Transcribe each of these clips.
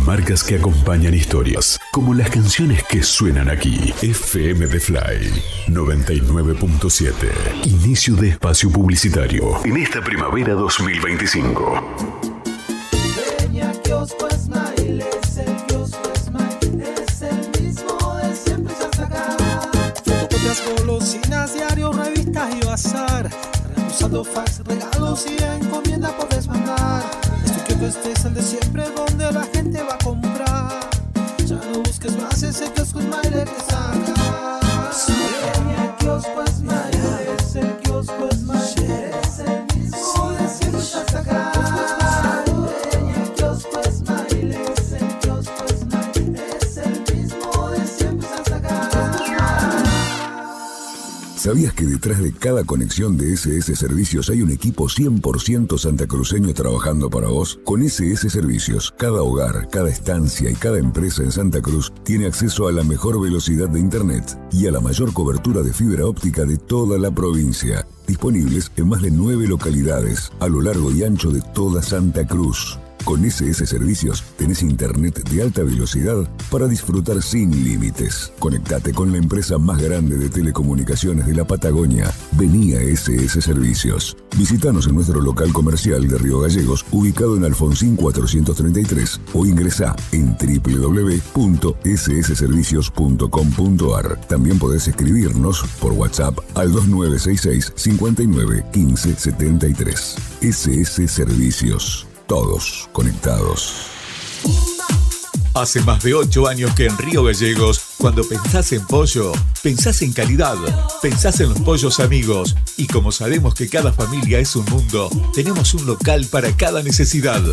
Marcas que acompañan historias, como las canciones que suenan aquí. FM The Fly 99.7. Inicio de espacio publicitario en esta primavera 2025. Peña Kiosco Smile, es el kiosco Smile, es el mismo de siempre y hasta acá. Fotocopias, golosinas, diarios, revistas y bazar. Usando fax, regalos y encomienda puedes mandar. Este es el de siempre donde la gente va a comprar. Ya no busques más, ese kiosco Smile que saca. Peña Kiosco Smile, es el kiosco Smile, es el mismo de siempre y hasta acá. ¿Sabías que detrás de cada conexión de SS Servicios hay un equipo 100% santacruceño trabajando para vos? Con SS Servicios, cada hogar, cada estancia y cada empresa en Santa Cruz tiene acceso a la mejor velocidad de Internet y a la mayor cobertura de fibra óptica de toda la provincia. Disponibles en más de 9 localidades a lo largo y ancho de toda Santa Cruz. Con SS Servicios tenés internet de alta velocidad para disfrutar sin límites. Conectate con la empresa más grande de telecomunicaciones de la Patagonia. Vení a SS Servicios. Visítanos en nuestro local comercial de Río Gallegos, ubicado en Alfonsín 433, o ingresá en www.ssservicios.com.ar. También podés escribirnos por WhatsApp al 2966 59 15 73. SS Servicios. Todos conectados. Hace más de 8 años que en Río Gallegos, cuando pensás en pollo, pensás en calidad, pensás en los pollos amigos. Y como sabemos que cada familia es un mundo, tenemos un local para cada necesidad.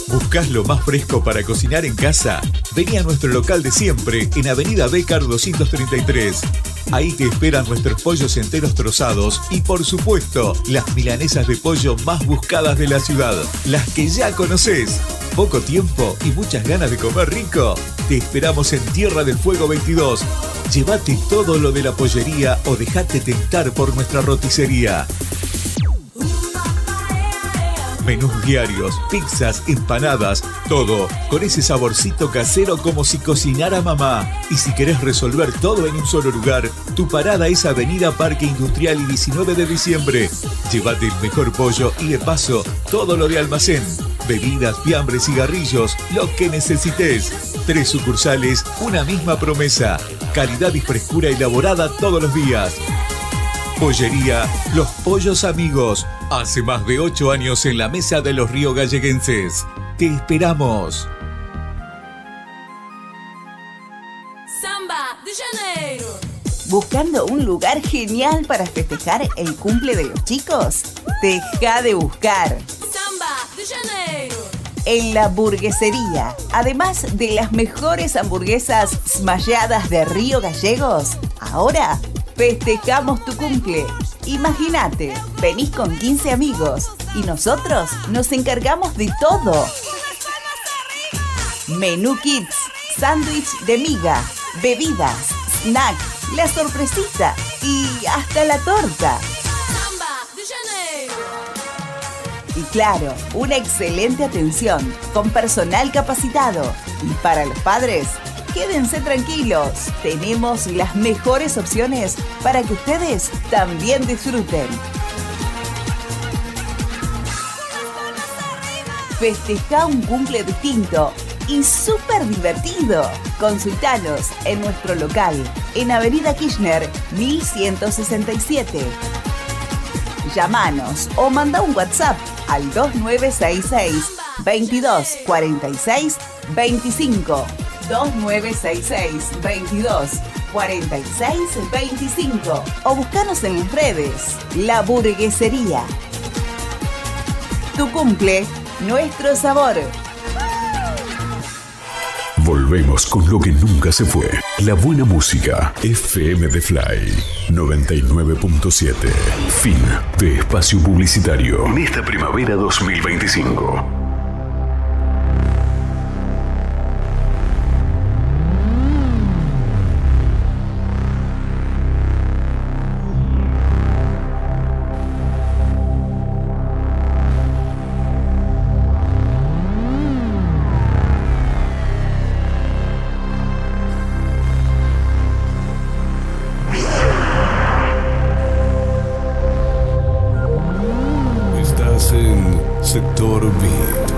¿Buscás lo más fresco para cocinar en casa? Vení a nuestro local de siempre, en Avenida Bécar 233. Ahí te esperan nuestros pollos enteros trozados y, por supuesto, las milanesas de pollo más buscadas de la ciudad, las que ya conocés. ¿Poco tiempo y muchas ganas de comer rico? Te esperamos en Tierra del Fuego 22. Llévate todo lo de la pollería o dejate tentar por nuestra roticería. Menús diarios, pizzas, empanadas, todo con ese saborcito casero como si cocinara mamá. Y si querés resolver todo en un solo lugar, tu parada es Avenida Parque Industrial y 19 de diciembre. Llévate el mejor pollo y de paso todo lo de almacén. Bebidas, fiambres, cigarrillos, lo que necesites. 3 sucursales, una misma promesa. Calidad y frescura elaborada todos los días. Pollería Los Pollos Amigos. Hace más de 8 años en la mesa de los río galleguenses. Te esperamos. Samba de Janeiro. ¿Buscando un lugar genial para festejar el cumple de los chicos? Deja de buscar. Samba de Janeiro. En La Burguesería, además de las mejores hamburguesas smalladas de Río Gallegos, ahora festejamos tu cumple. Imagínate, venís con 15 amigos y nosotros nos encargamos de todo. Menú Kids, sándwich de miga, bebidas, snack, la sorpresita y hasta la torta. Samba de Janeiro. Y claro, una excelente atención con personal capacitado. Y para los padres, quédense tranquilos, tenemos las mejores opciones para que ustedes también disfruten. Festeja un cumple distinto y súper divertido. Consultanos en nuestro local, en Avenida Kirchner 1167. Llámanos o manda un WhatsApp al 2966 22 46 25. 2966 22 46 25 o buscanos en las redes. La Burguesería. Tu cumple, nuestro sabor. Volvemos con lo que nunca se fue. La buena música. FM The Fly 99.7. Fin de espacio publicitario en esta primavera 2025. Sector Beat.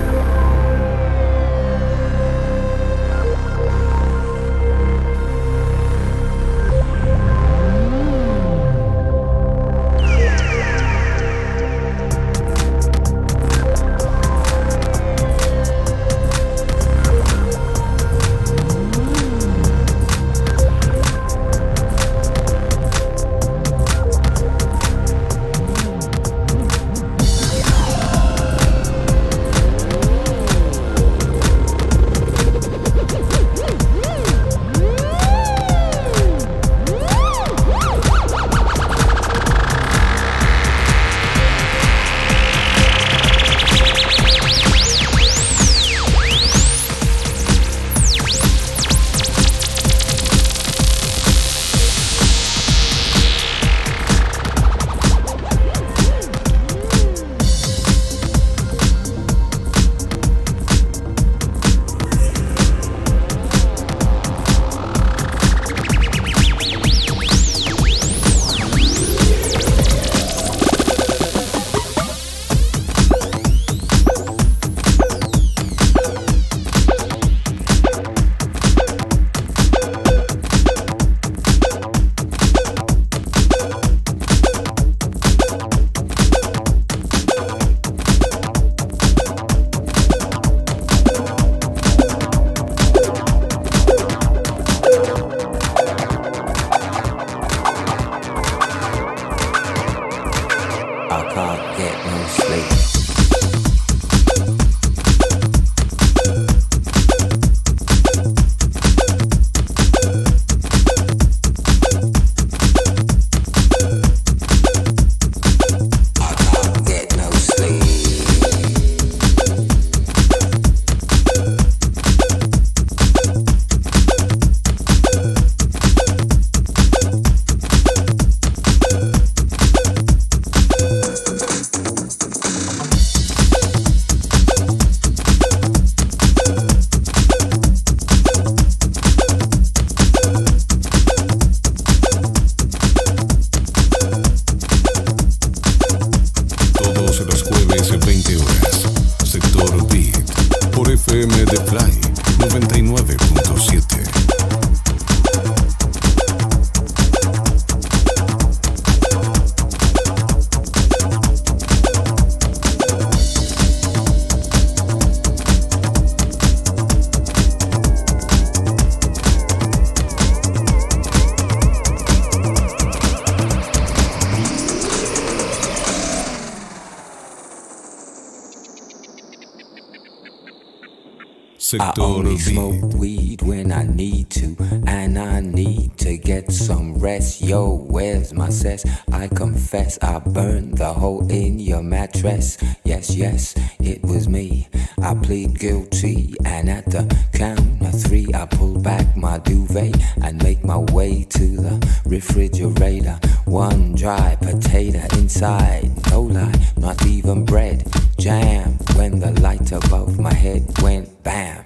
I only smoke weed when I need to, and I need to get some rest. Yo, where's my cess? I confess I burned the hole in your mattress. Yes, yes, it was me. I plead guilty, and at the count of 3 I pull back my duvet and make my way to the refrigerator. One dry potato inside, no lie, not even bread. Jam when the light above my head went bam.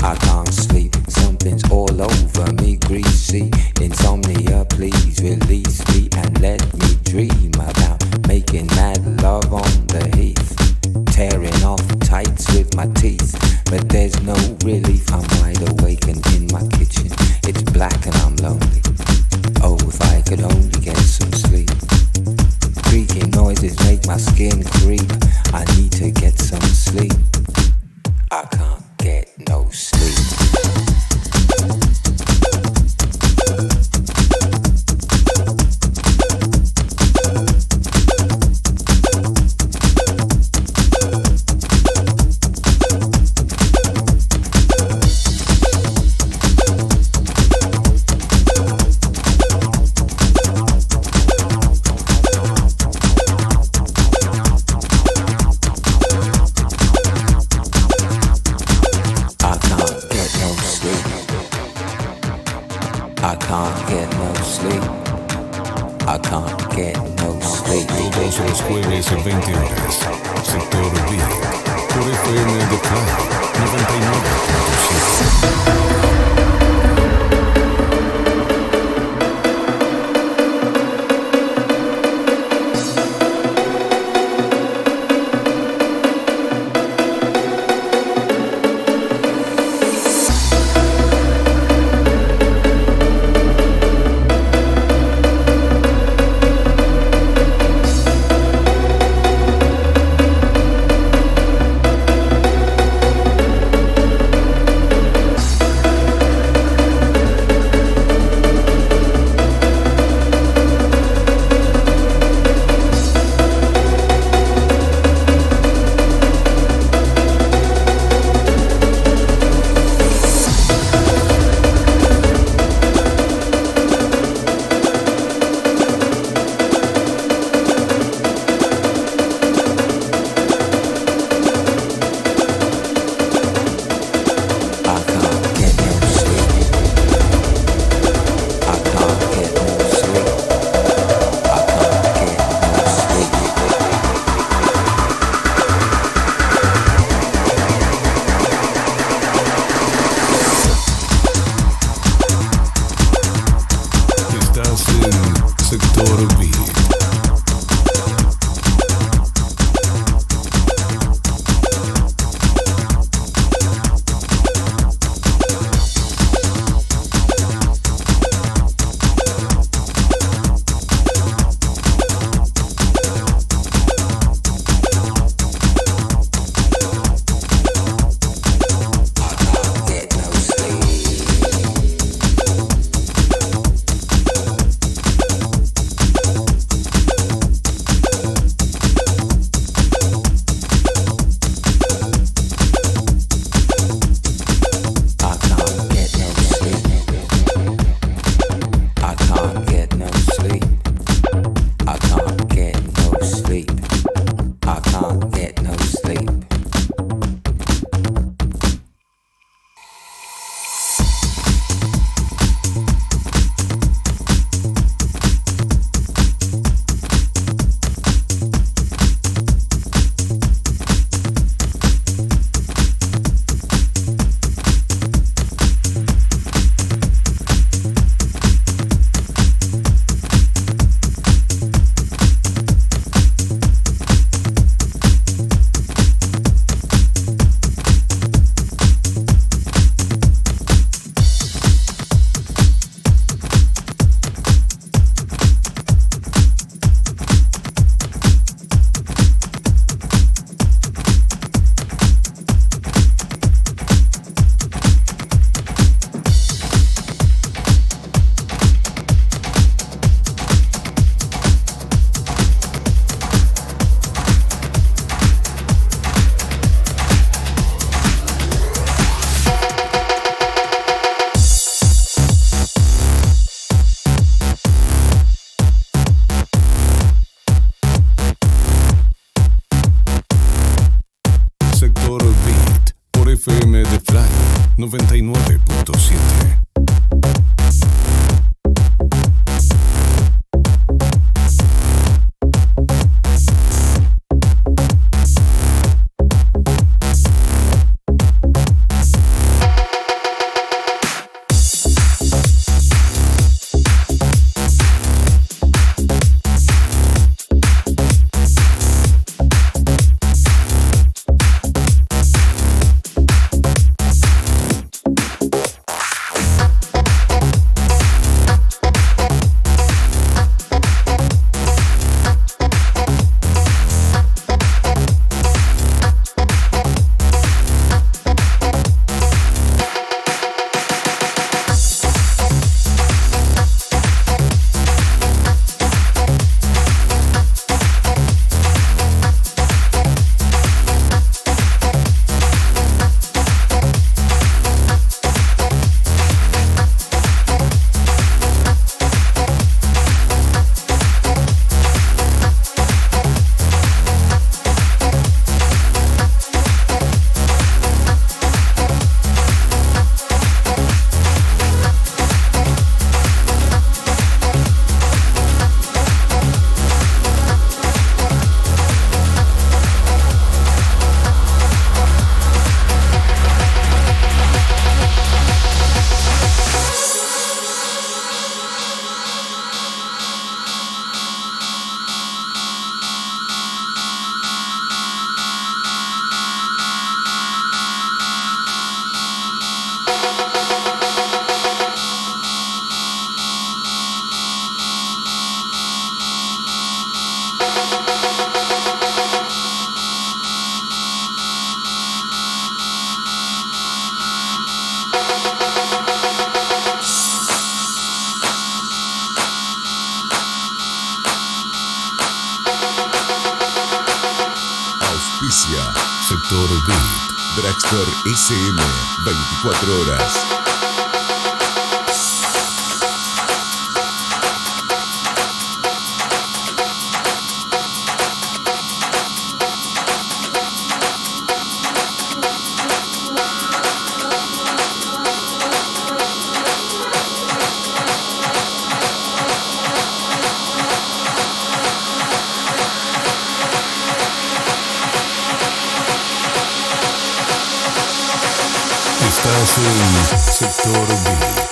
I can't sleep, something's all over me, greasy. Insomnia, please release me and let me dream about making mad love on the heath. Tearing off tights with my teeth, but there's no relief. I'm wide awake and in my kitchen, it's black and I'm lonely. Oh, if I could only get some sleep. Creaking noises make my skin creep. I need to get some sleep. I can't get no sleep. I can't get no sleep. I can't get no sleep. Todos los jueves a 20 horas. Sector B. Por FM de Fly 99.7. 99.7. Sector Beat, Dragster SM, 24 horas. Estás en Sector B.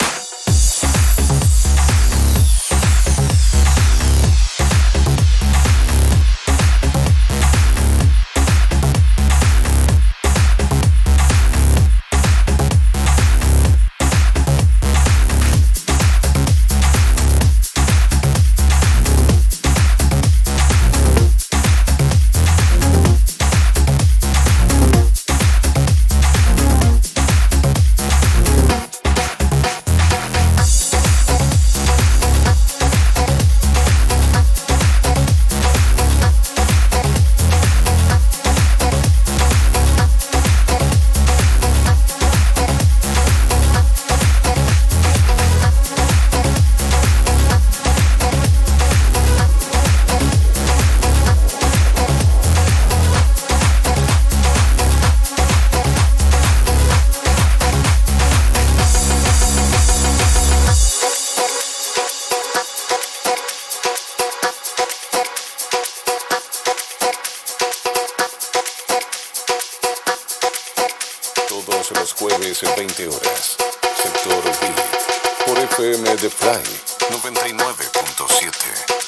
Todos los jueves en 20 horas. Sector B. Por FM de Fly 99.7.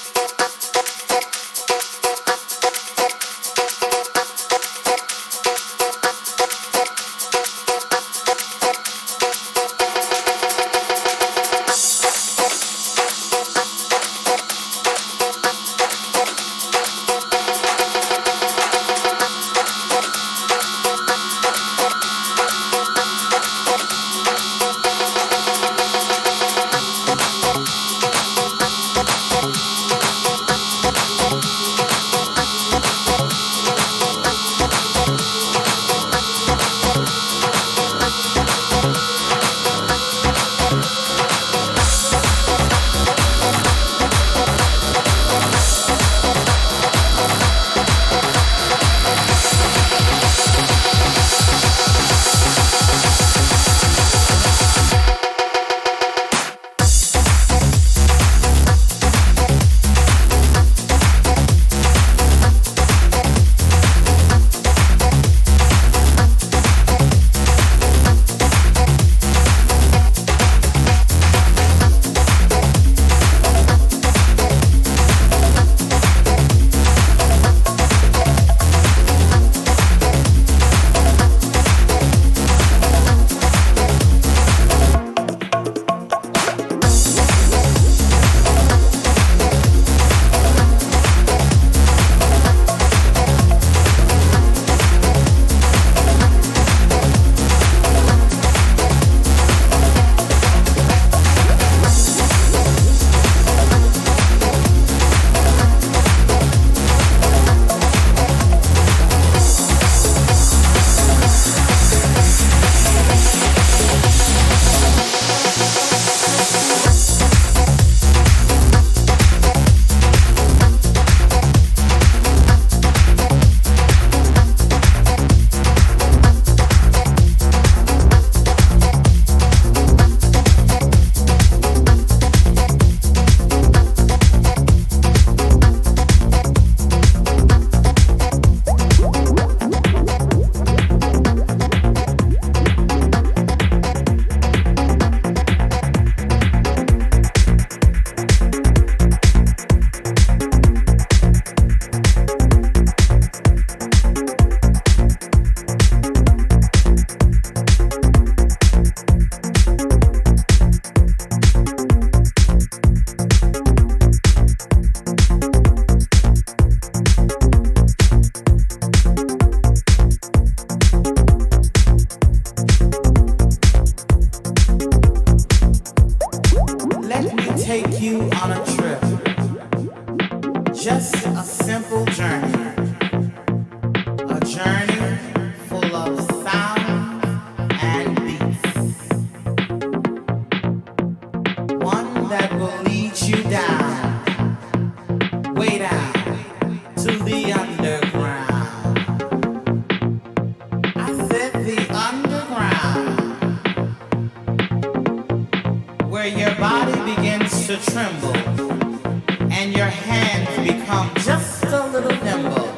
little nimble.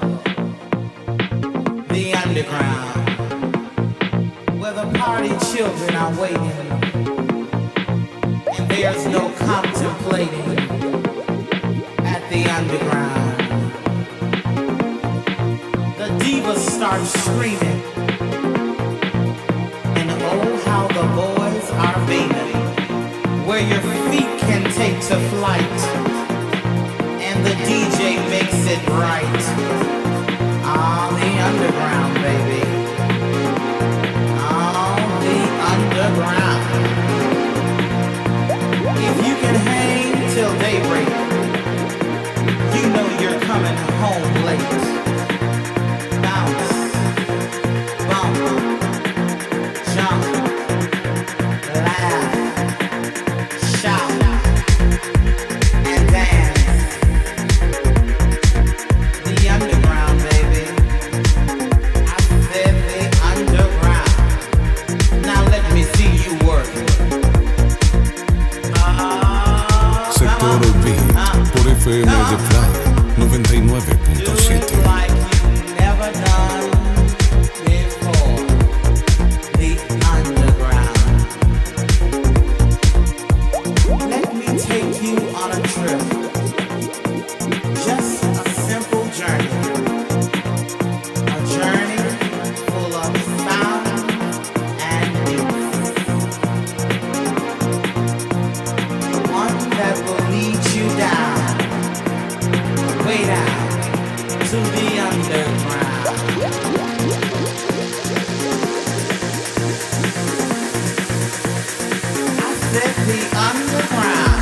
The underground, where the party children are waiting, and there's no contemplating at the underground. The divas start screaming, and oh how the boys are beaming, where your feet can take to flight, and the DJ makes it right. On the underground, baby. On the underground. If you can hang till daybreak, you know you're coming home late. Bounce, bump, jump, laugh, shout, and dance. The underground, baby. I said the underground. Now let me see you work. Sector B por FM de Fly 99.7. Like you've never done before. The underground. Let me take you on a trip. Just a simple journey. A journey full of sound and music. One that will lead you down, way down, to the underground. I said the underground.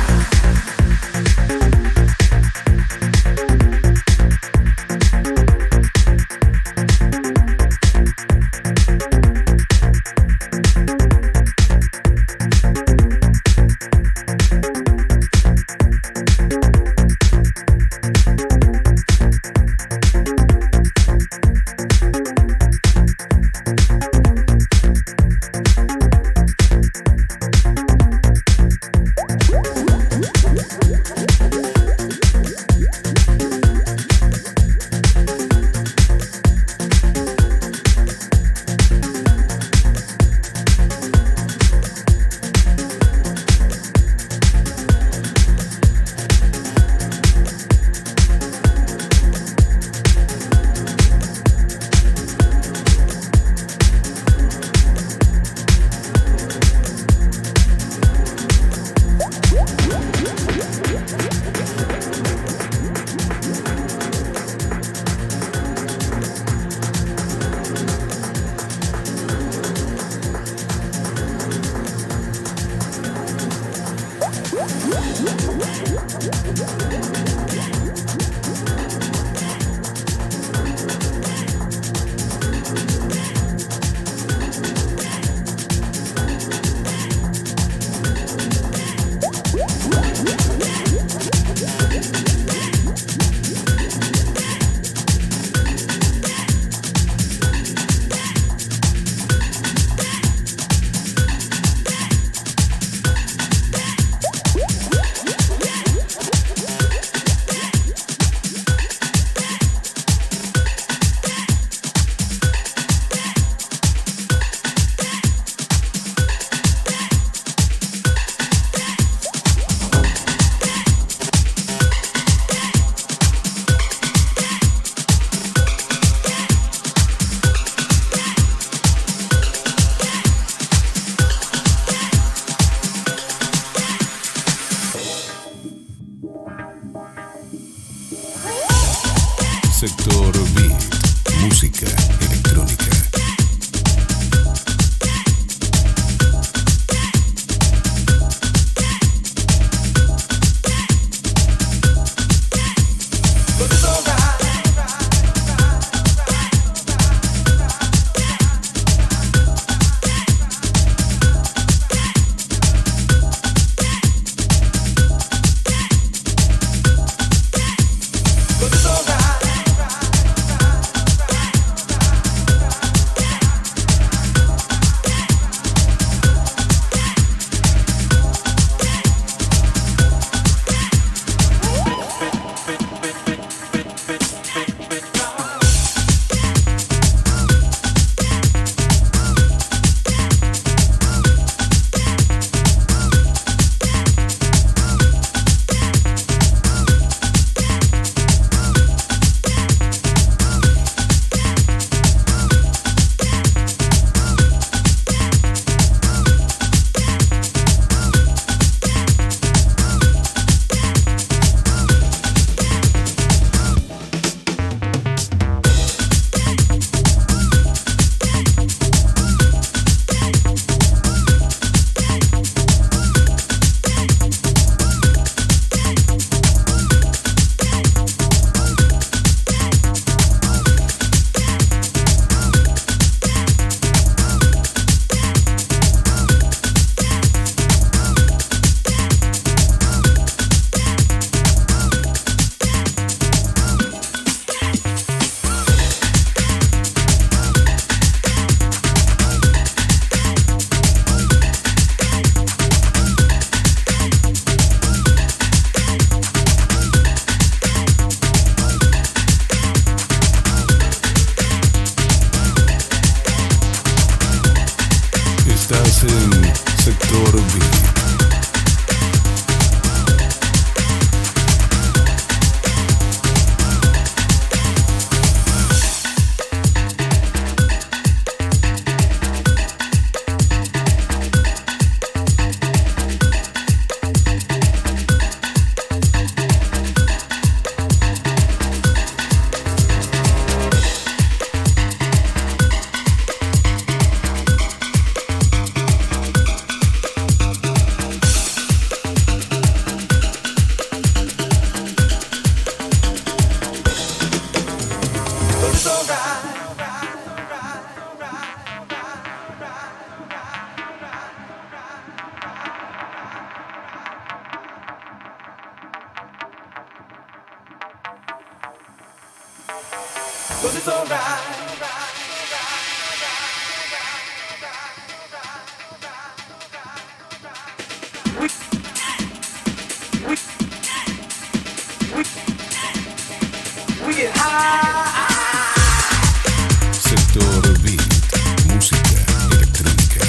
Sector Beat, música electrónica. 'cause it's alright. We get high. Sector Beat, música electrónica.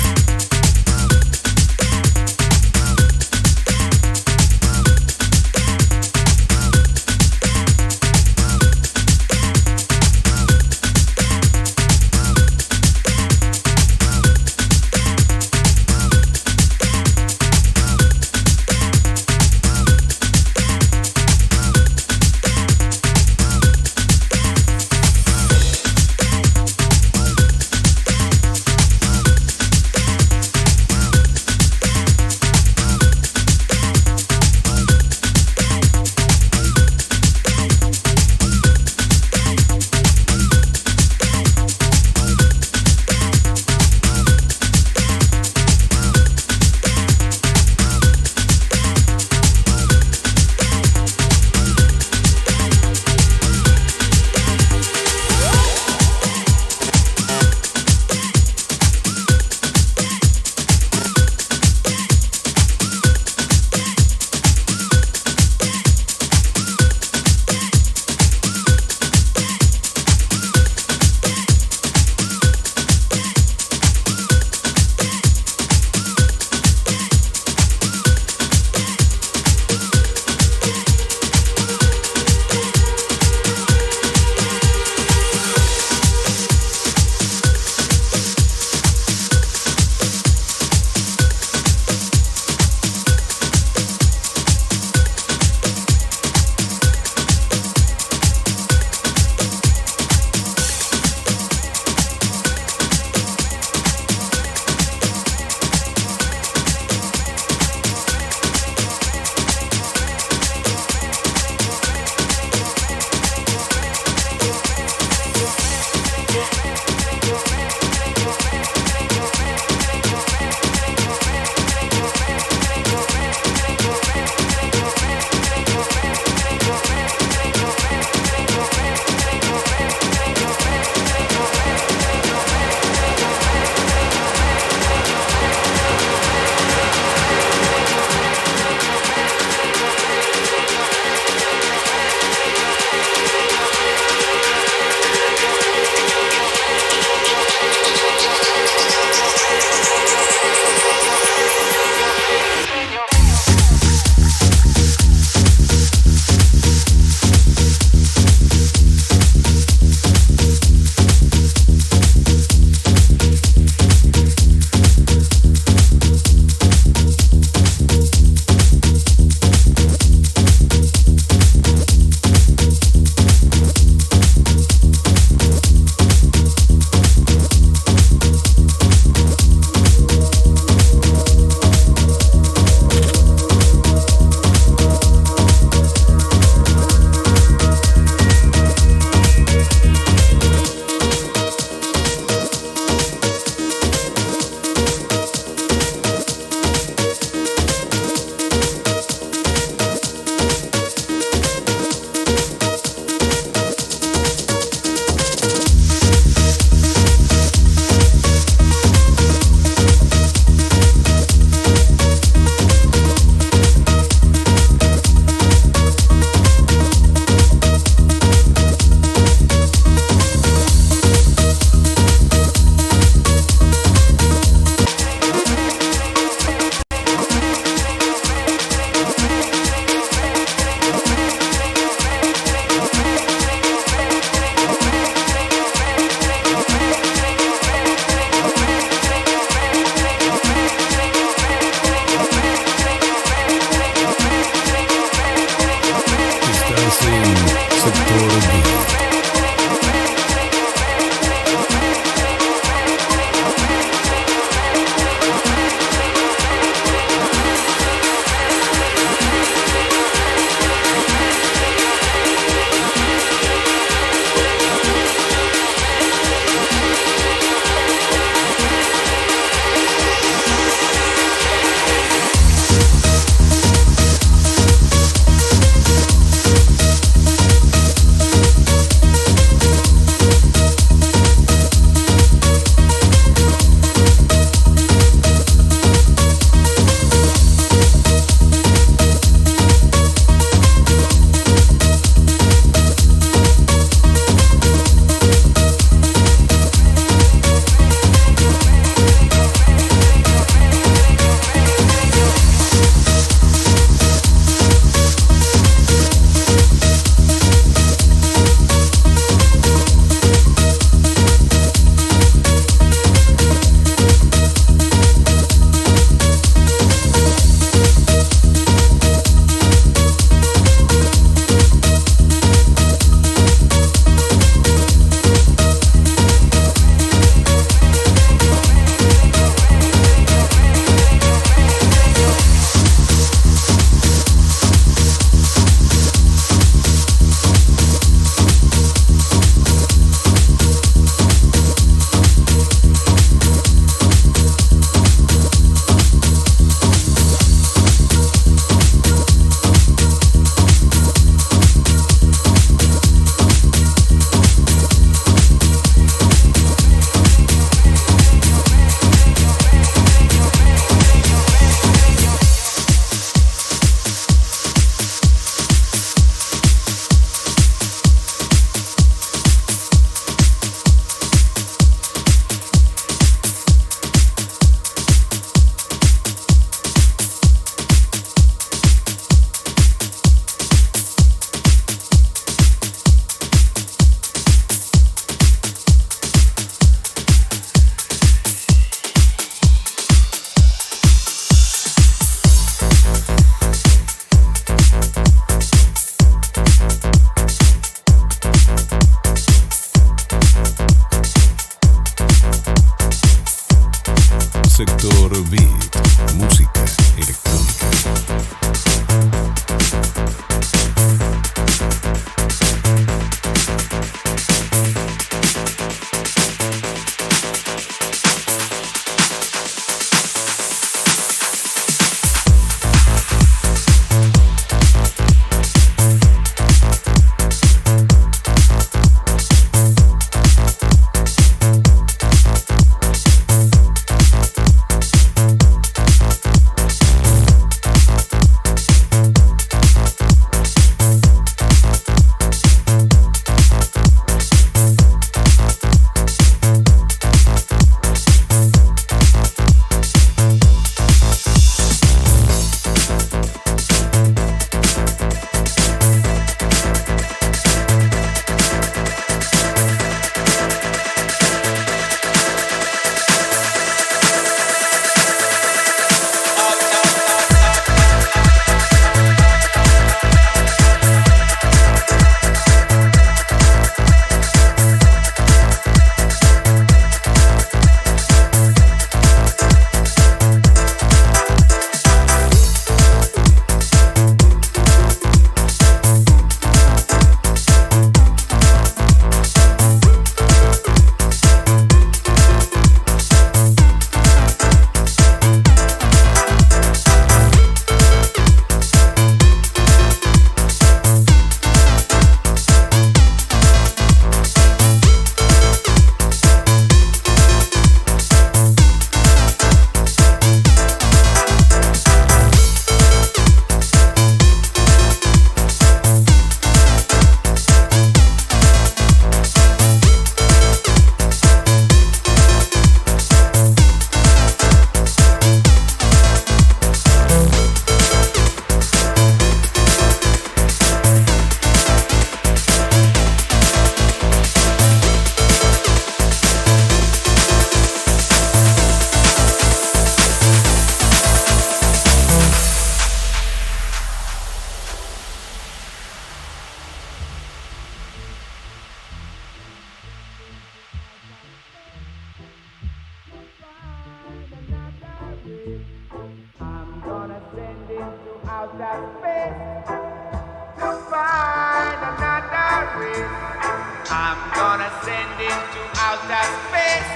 I'm gonna send him to outer space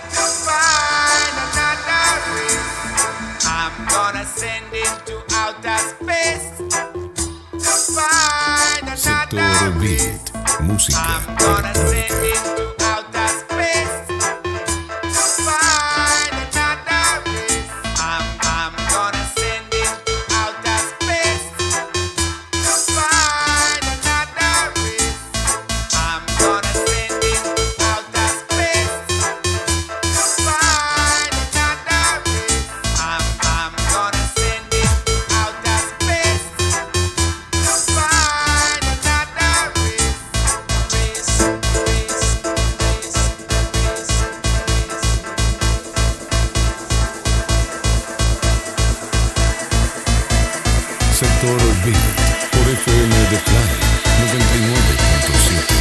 to find another race. I'm gonna send him to outer space to find another race. Música I'm gonna send him to outer space to find another race. I'm gonna send him to outer space to find another race. I'm gonna send him to outer space to find another race. I'm gonna send him to outer space to find another race. Sector Beat por FM de Fly 99.7.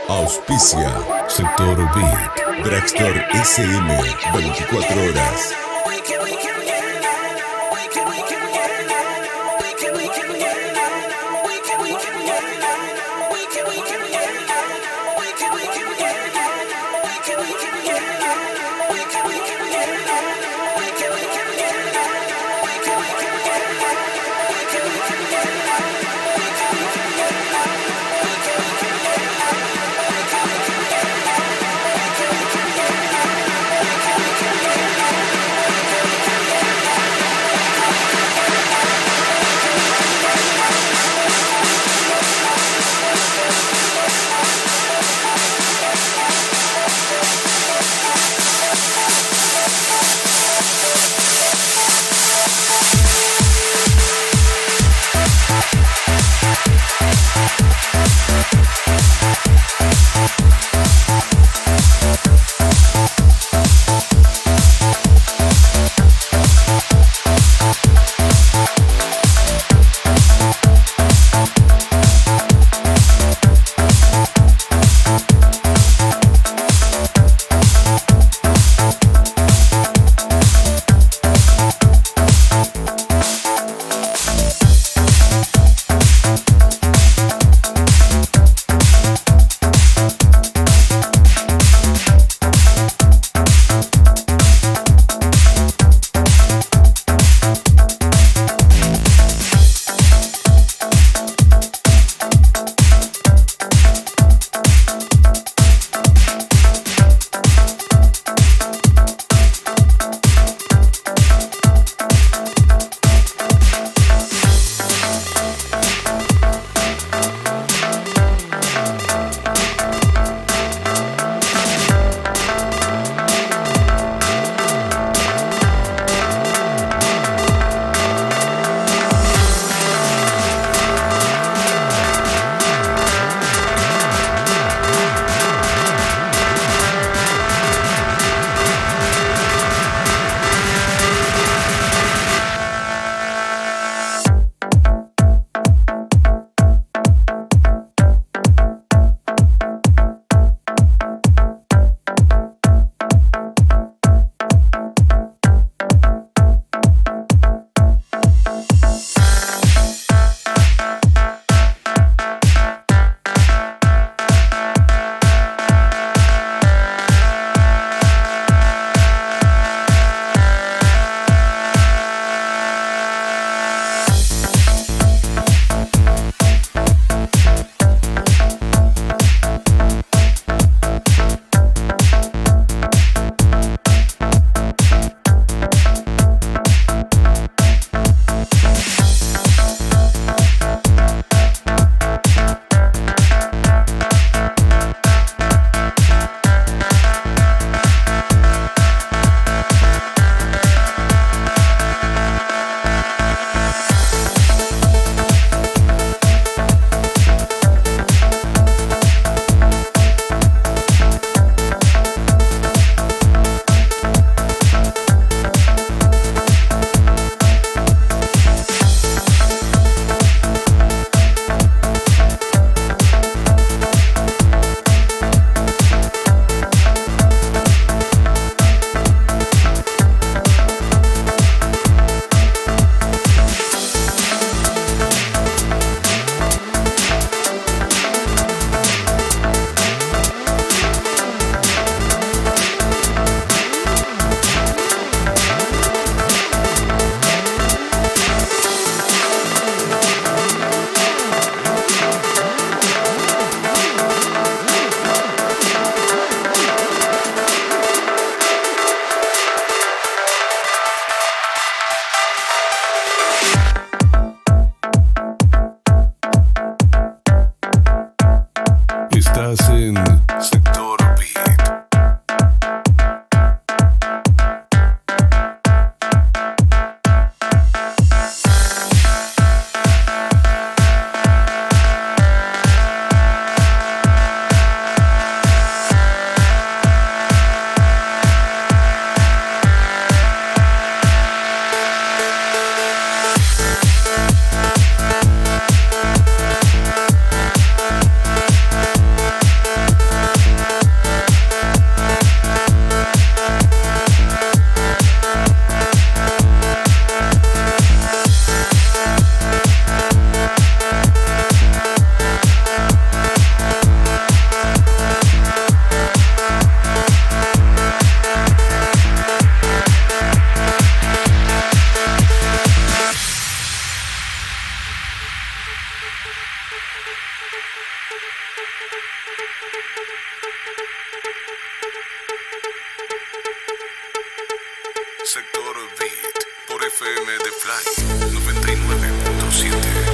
Auspicia Sector Beat, Dragstore SM, 24 horas. FM de Fly 99.7.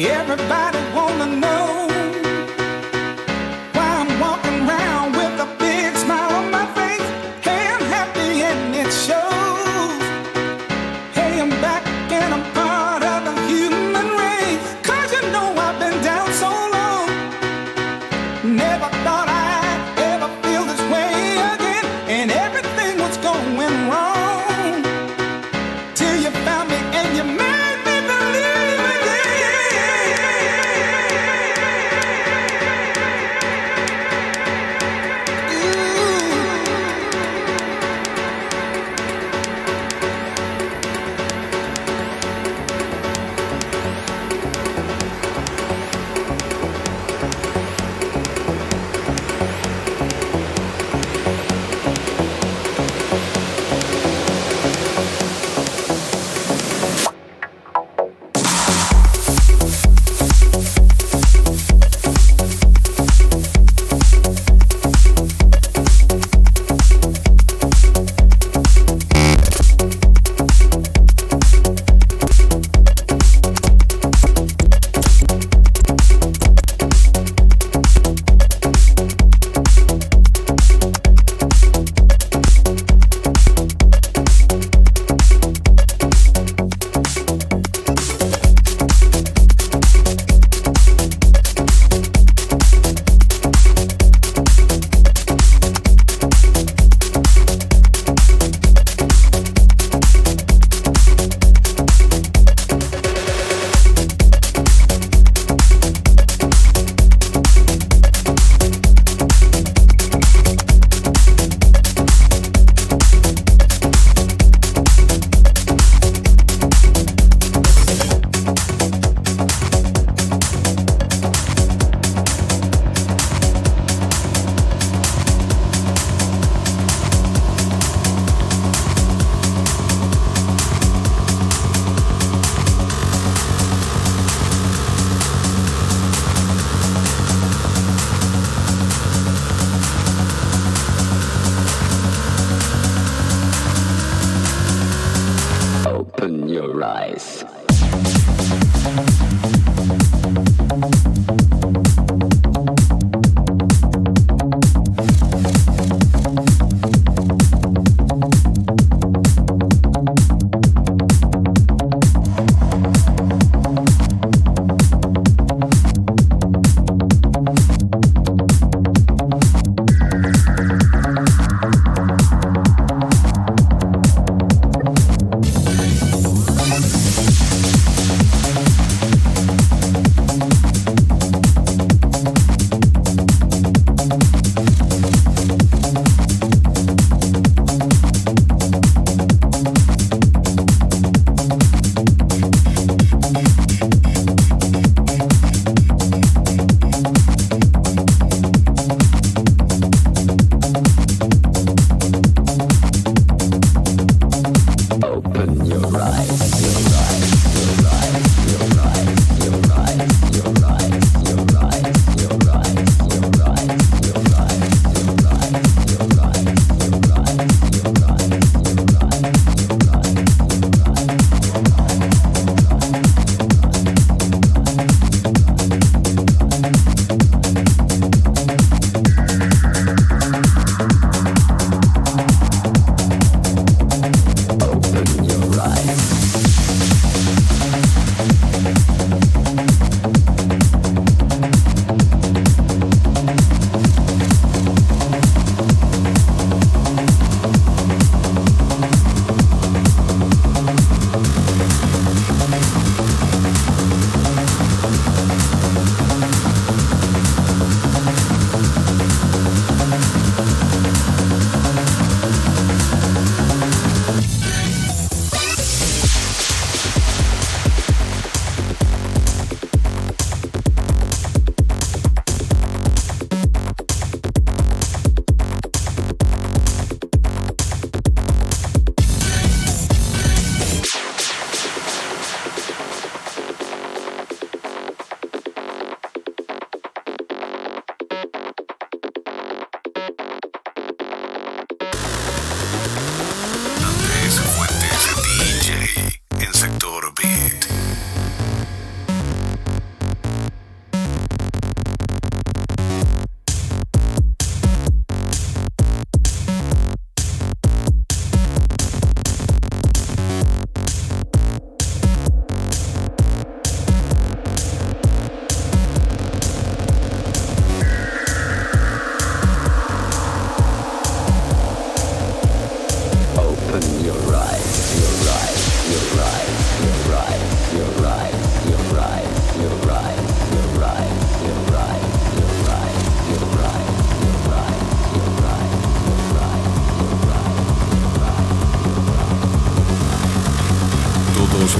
Everybody wanna know why I'm walking around with a big smile on my face. Hey, I'm happy and it shows. Hey, I'm back and I'm part of the human race. 'Cause you know I've been down so long. Never thought I'd ever feel this way again. And everything was going wrong till you found me and you made me believe Open your eyes.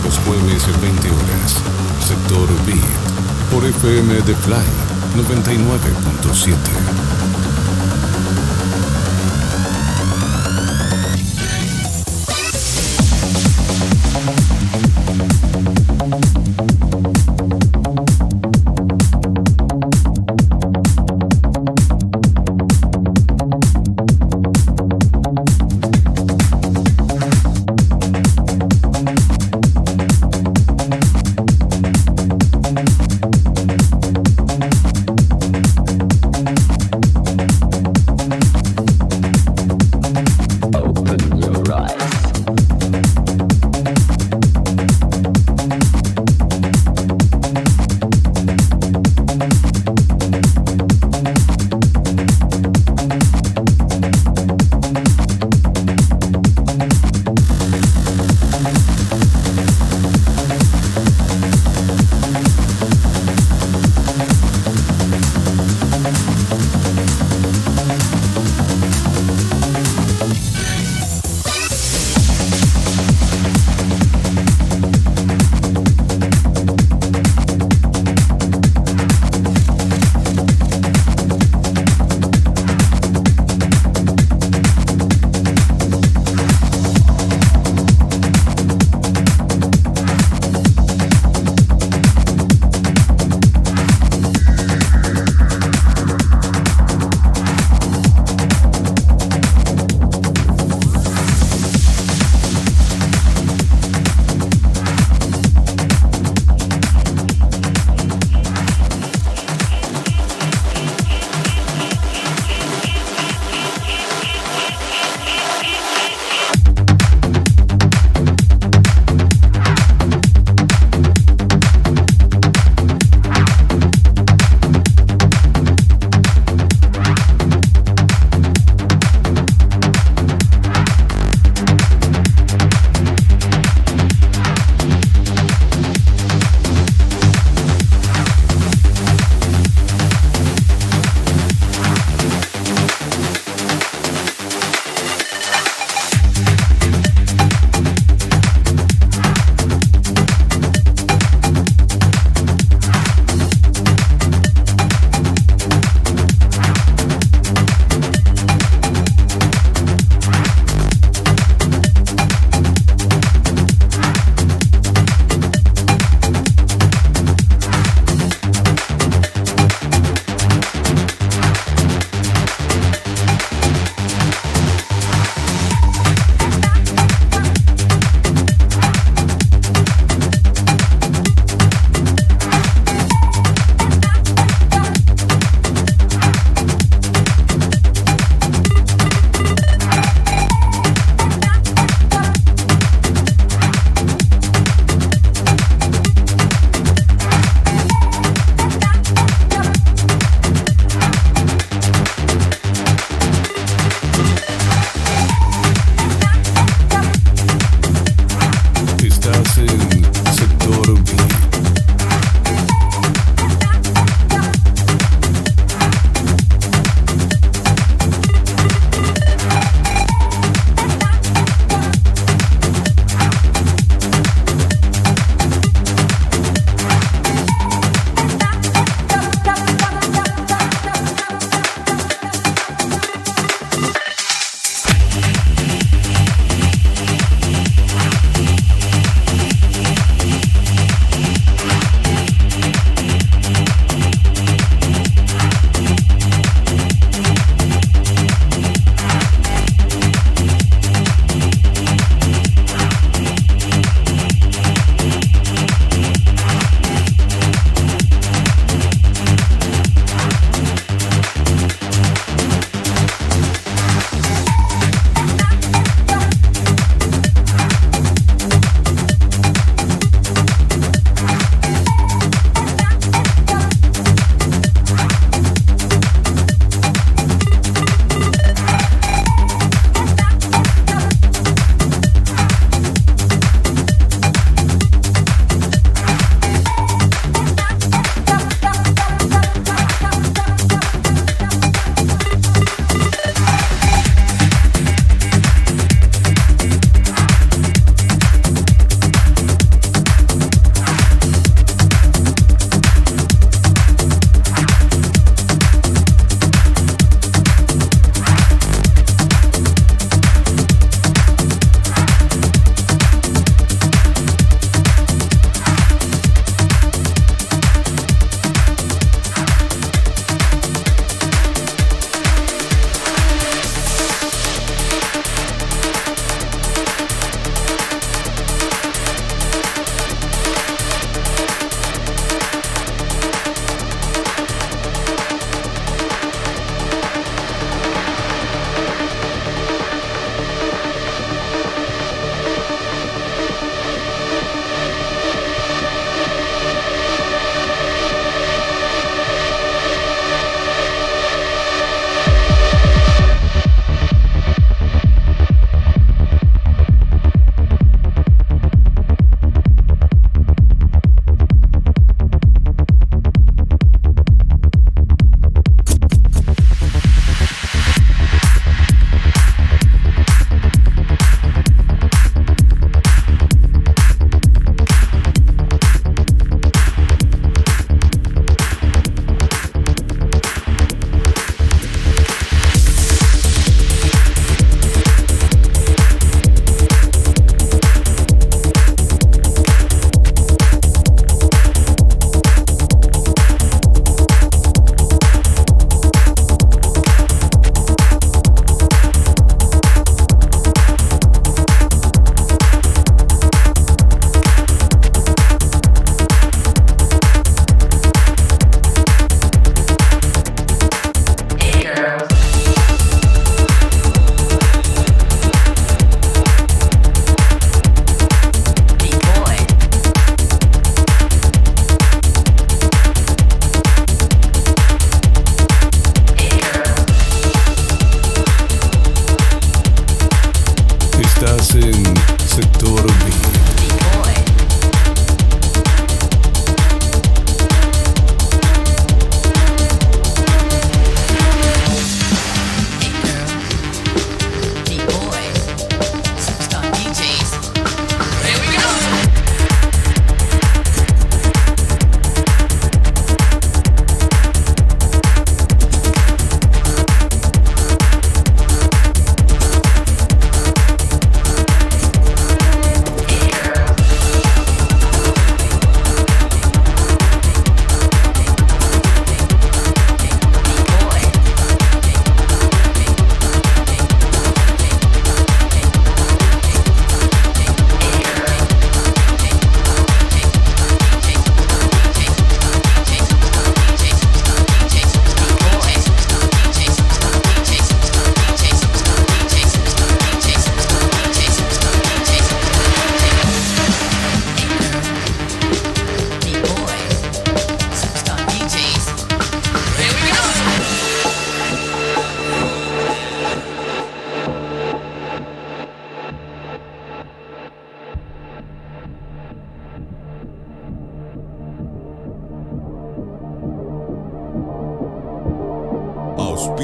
los jueves 20 horas. Sector Beat por FM de Fly 99.7.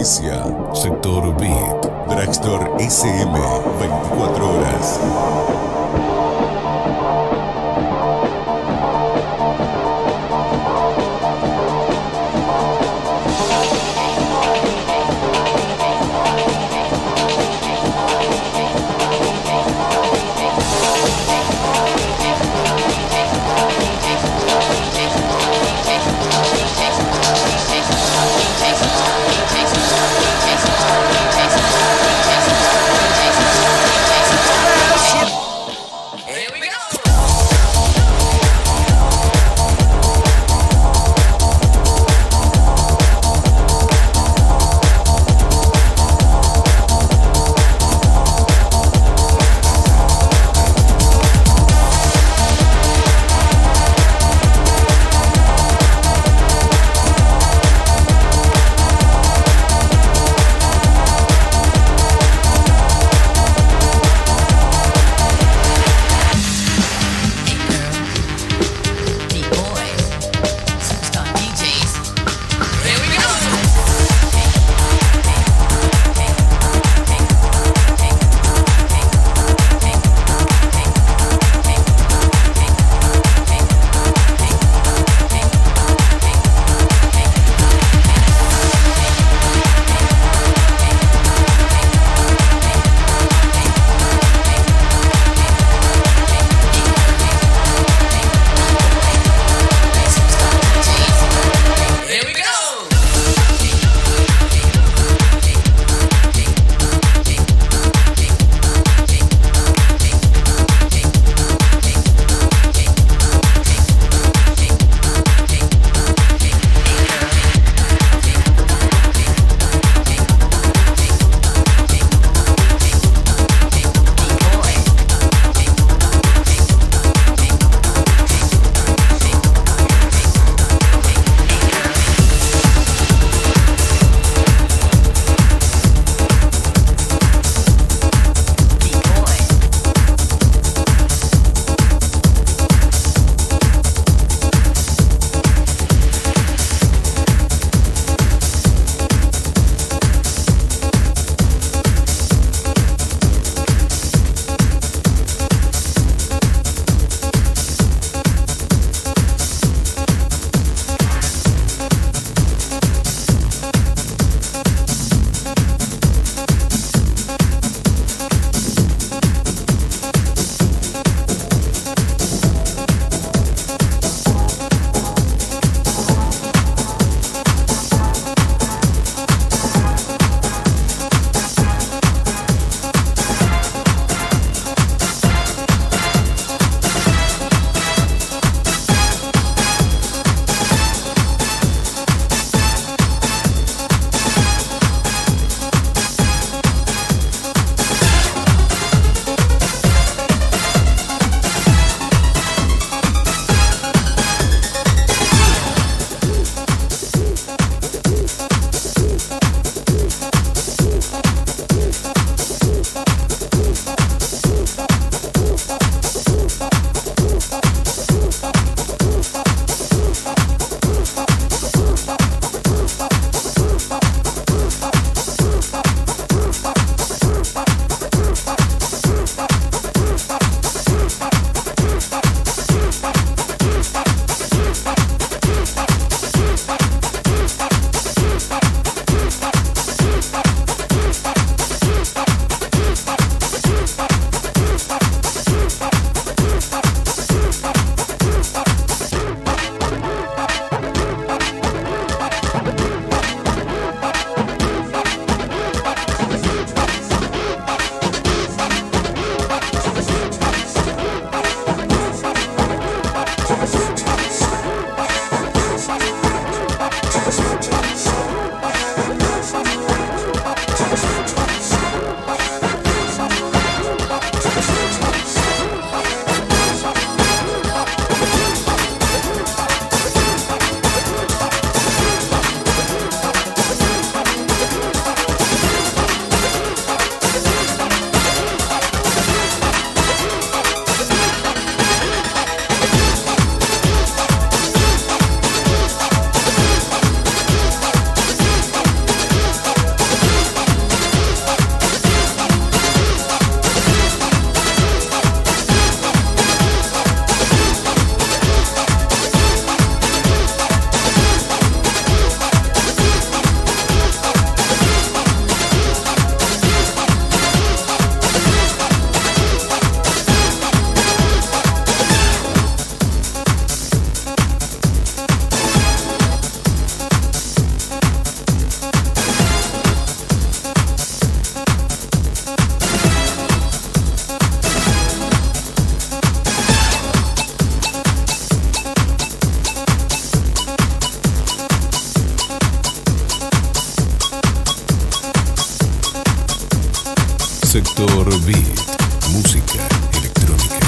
Inicia Sector Beat. Dragstore SM, 24 horas. Sector Beat, música electrónica.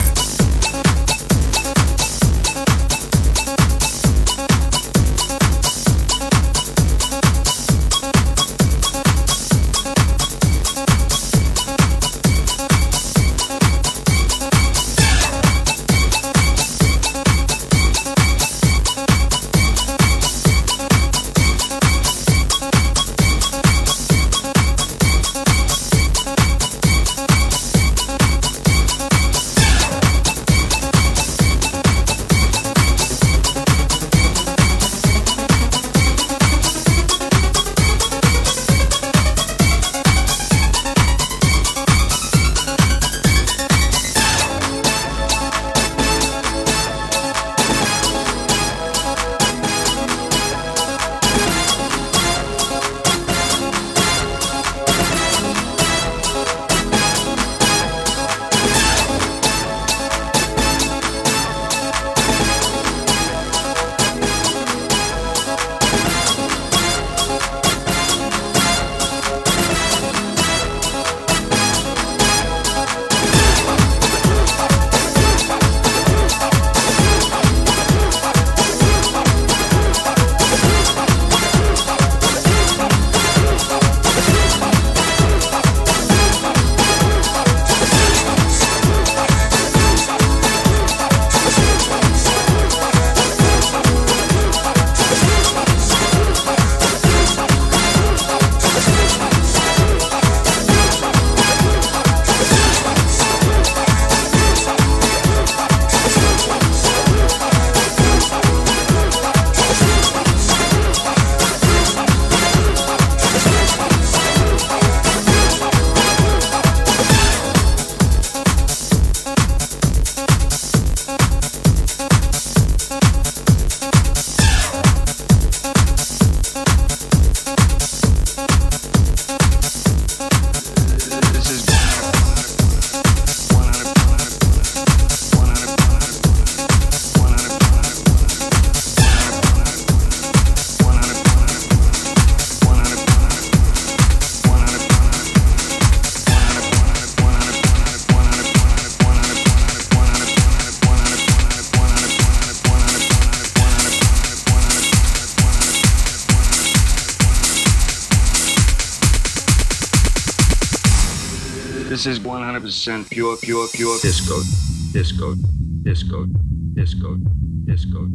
This is 100% pure disco, disco, disco, disco, disco,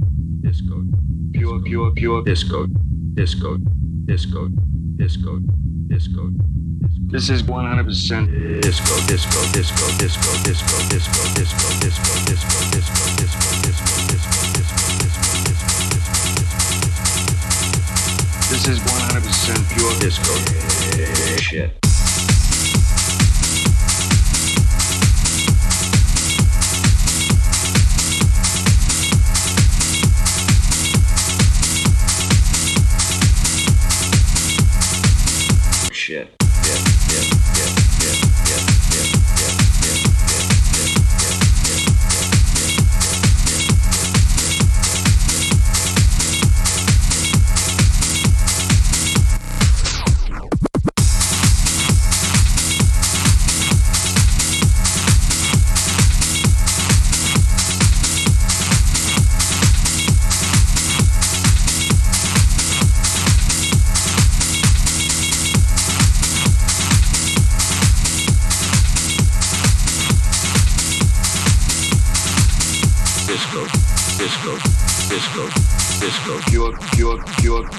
disco, pure disco, disco, disco, disco, disco. This is 100% disco, disco, disco, disco, disco, disco, disco, disco, disco, disco, disco, disco, disco, This is 100% pure disco shit.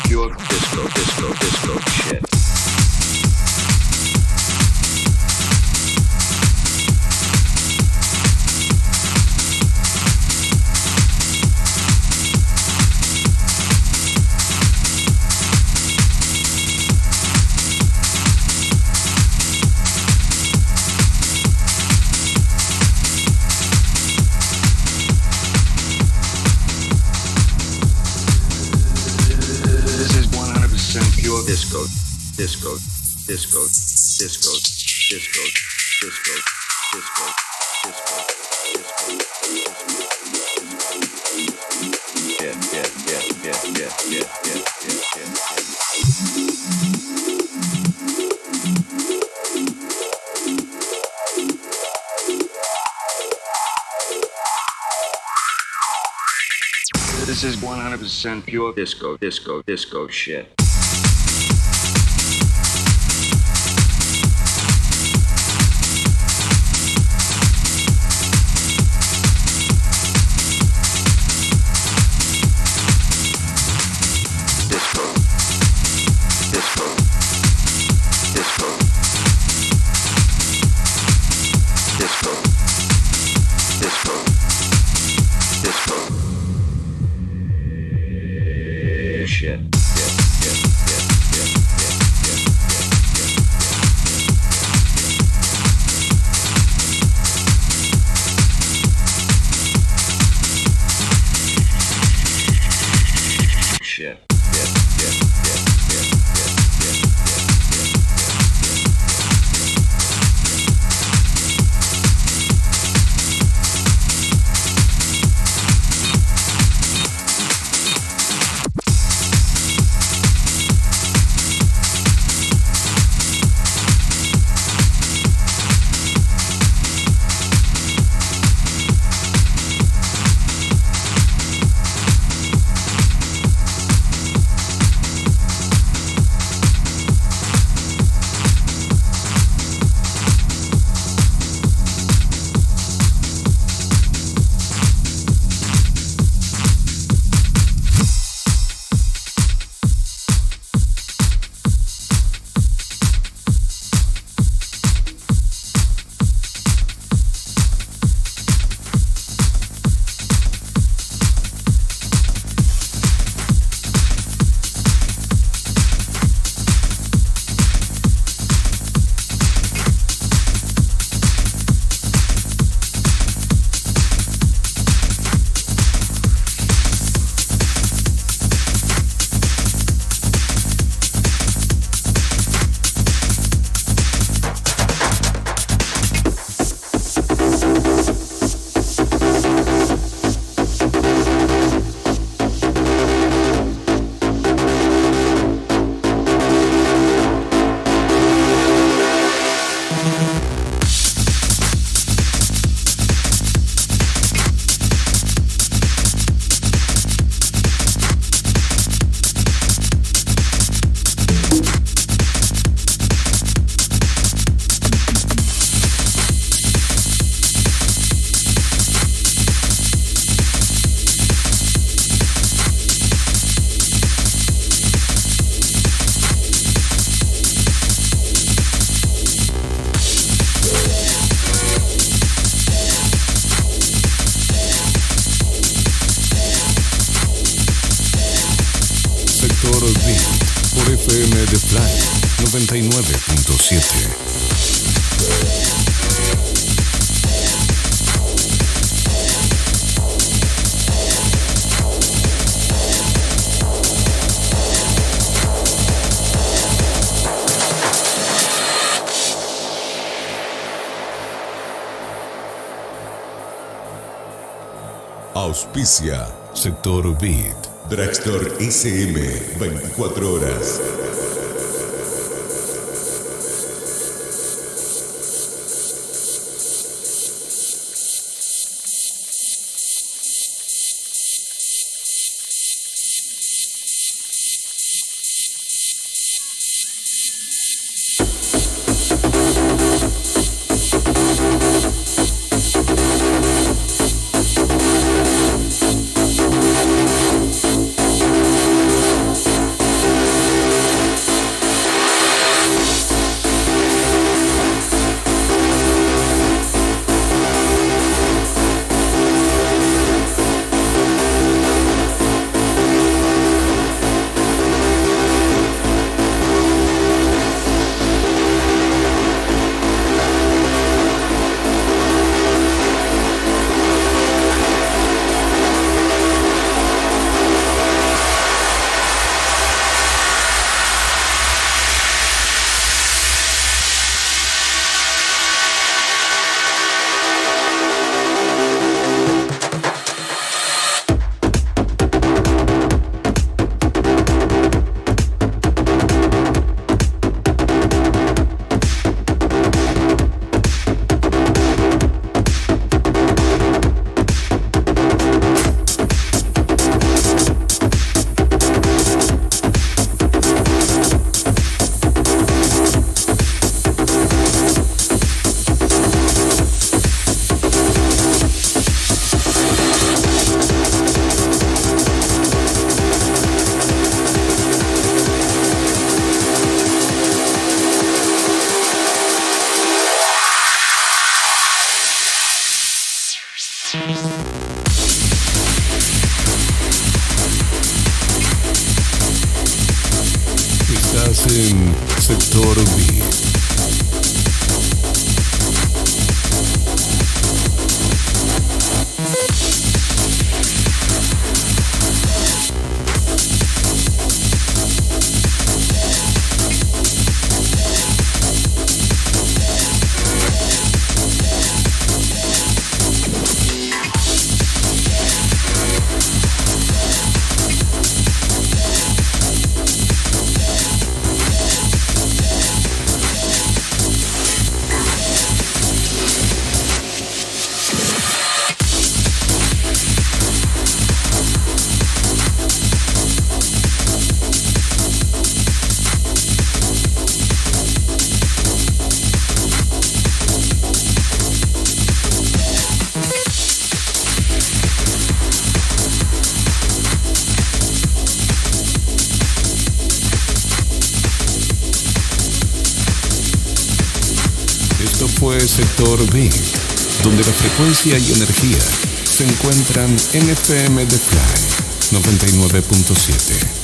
Pure disco shit. Disco, disco, disco, disco, disco, disco, disco, disco, disco. This is 100% pure disco shit. Por FM de Fly 99.7. Auspicia Sector Beat. Dragstore SM 24 horas. Estás en Sector B. Fue Sector B, donde la frecuencia y energía se encuentran en FM The Fly 99.7.